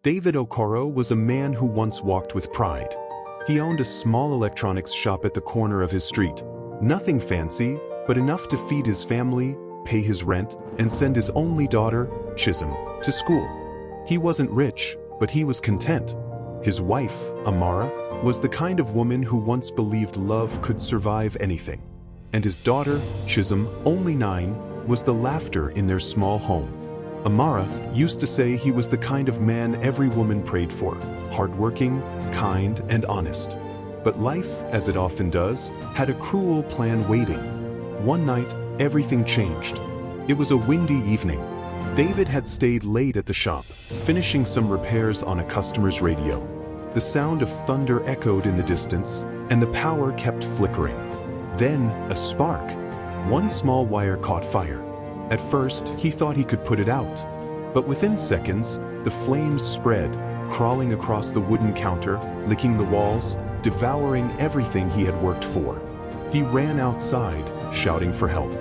David Okoro was a man who once walked with pride. He owned a small electronics shop at the corner of his street. Nothing fancy, but enough to feed his family, pay his rent, and send his only daughter, Chisholm, to school. He wasn't rich, but he was content. His wife, Amara, was the kind of woman who once believed love could survive anything. And his daughter, Chisholm, only 9, was the laughter in their small home. Amara used to say he was the kind of man every woman prayed for, hardworking, kind, and honest. But life, as it often does, had a cruel plan waiting. One night, everything changed. It was a windy evening. David had stayed late at the shop, finishing some repairs on a customer's radio. The sound of thunder echoed in the distance, and the power kept flickering. Then, a spark. One small wire caught fire. At first, he thought he could put it out. But within seconds, the flames spread, crawling across the wooden counter, licking the walls, devouring everything he had worked for. He ran outside, shouting for help.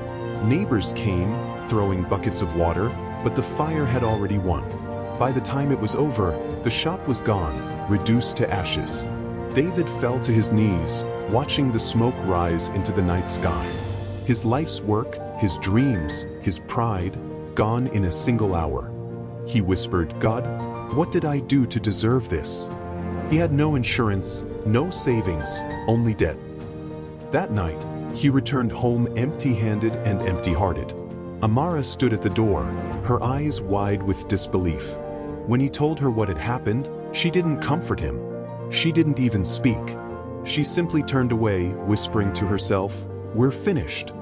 Neighbors came, throwing buckets of water, but the fire had already won. By the time it was over, the shop was gone, reduced to ashes. David fell to his knees, watching the smoke rise into the night sky. His life's work, his dreams, his pride, gone in a single hour. He whispered, "God, what did I do to deserve this?" He had no insurance, no savings, only debt. That night, he returned home empty-handed and empty-hearted. Amara stood at the door, her eyes wide with disbelief. When he told her what had happened, she didn't comfort him. She didn't even speak. She simply turned away, whispering to herself, "We're finished."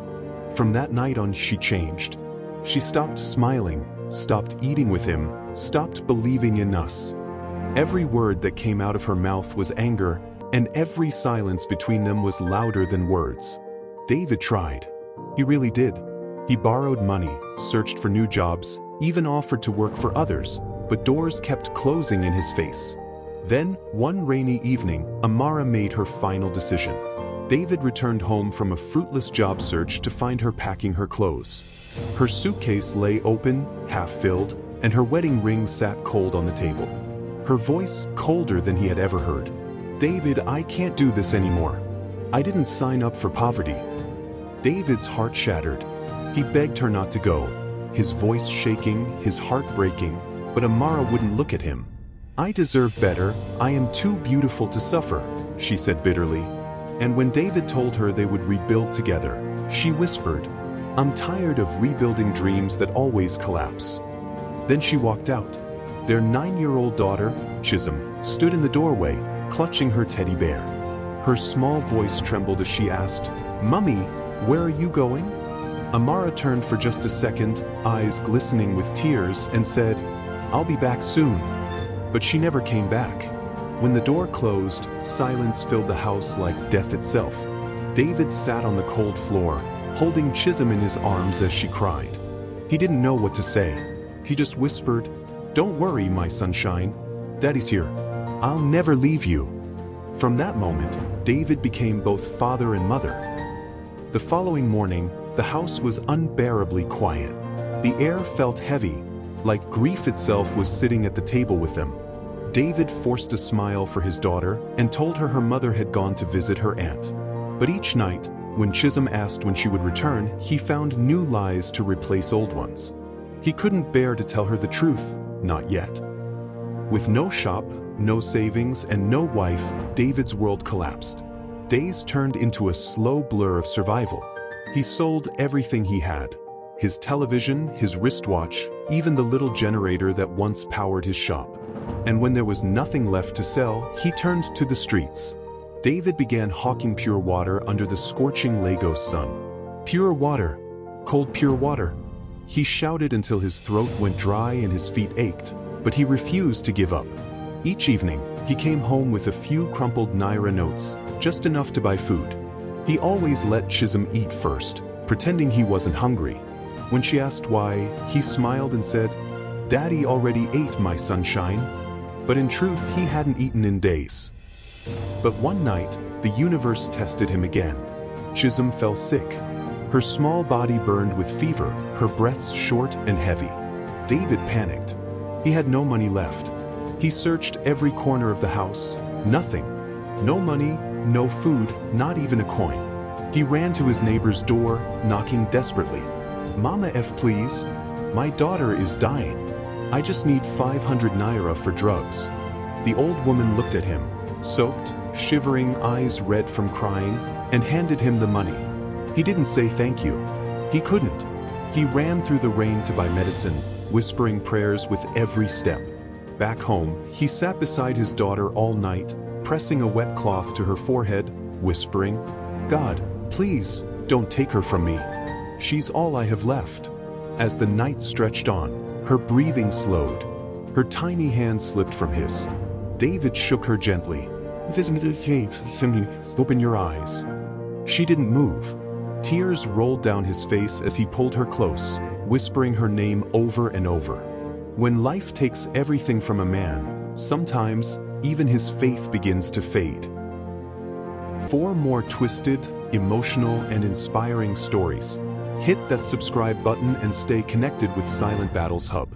From that night on, she changed. She stopped smiling, stopped eating with him, stopped believing in us. Every word that came out of her mouth was anger, and every silence between them was louder than words. David tried. He really did. He borrowed money, searched for new jobs, even offered to work for others, but doors kept closing in his face. Then, one rainy evening, Amara made her final decision. David returned home from a fruitless job search to find her packing her clothes. Her suitcase lay open, half-filled, and her wedding ring sat cold on the table. Her voice colder than he had ever heard. "David, I can't do this anymore. I didn't sign up for poverty." David's heart shattered. He begged her not to go, his voice shaking, his heart breaking, but Amara wouldn't look at him. "I deserve better, I am too beautiful to suffer," she said bitterly. And when David told her they would rebuild together, she whispered, "I'm tired of rebuilding dreams that always collapse." Then she walked out. Their 9-year-old daughter, Chisholm, stood in the doorway, clutching her teddy bear. Her small voice trembled as she asked, "Mummy, where are you going?" Amara turned for just a second, eyes glistening with tears, and said, "I'll be back soon." But she never came back. When the door closed, silence filled the house like death itself. David sat on the cold floor, holding Chisholm in his arms as she cried. He didn't know what to say. He just whispered, "Don't worry, my sunshine. Daddy's here. I'll never leave you." From that moment, David became both father and mother. The following morning, the house was unbearably quiet. The air felt heavy, like grief itself was sitting at the table with them. David forced a smile for his daughter and told her mother had gone to visit her aunt. But each night, when Chisholm asked when she would return, he found new lies to replace old ones. He couldn't bear to tell her the truth, not yet. With no shop, no savings, and no wife, David's world collapsed. Days turned into a slow blur of survival. He sold everything he had. His television, his wristwatch, even the little generator that once powered his shop. And when there was nothing left to sell, he turned to the streets. David began hawking pure water under the scorching Lagos sun. "Pure water! Cold pure water!" He shouted until his throat went dry and his feet ached, but he refused to give up. Each evening, he came home with a few crumpled Naira notes, just enough to buy food. He always let Chisholm eat first, pretending he wasn't hungry. When she asked why, he smiled and said, "Daddy already ate, my sunshine." But in truth, he hadn't eaten in days. But one night, the universe tested him again. Chisholm fell sick. Her small body burned with fever, her breaths short and heavy. David panicked. He had no money left. He searched every corner of the house. Nothing. No money, no food, not even a coin. He ran to his neighbor's door, knocking desperately. "Mama F, please. My daughter is dying. I just need 500 naira for drugs." The old woman looked at him, soaked, shivering, eyes red from crying, and handed him the money. He didn't say thank you. He couldn't. He ran through the rain to buy medicine, whispering prayers with every step. Back home, he sat beside his daughter all night, pressing a wet cloth to her forehead, whispering, "God, please, don't take her from me. She's all I have left." As the night stretched on, her breathing slowed. Her tiny hand slipped from his. David shook her gently. "Open your eyes." She didn't move. Tears rolled down his face as he pulled her close, whispering her name over and over. When life takes everything from a man, sometimes even his faith begins to fade. For more twisted, emotional, and inspiring stories, hit that subscribe button and stay connected with Silent Battles Hub.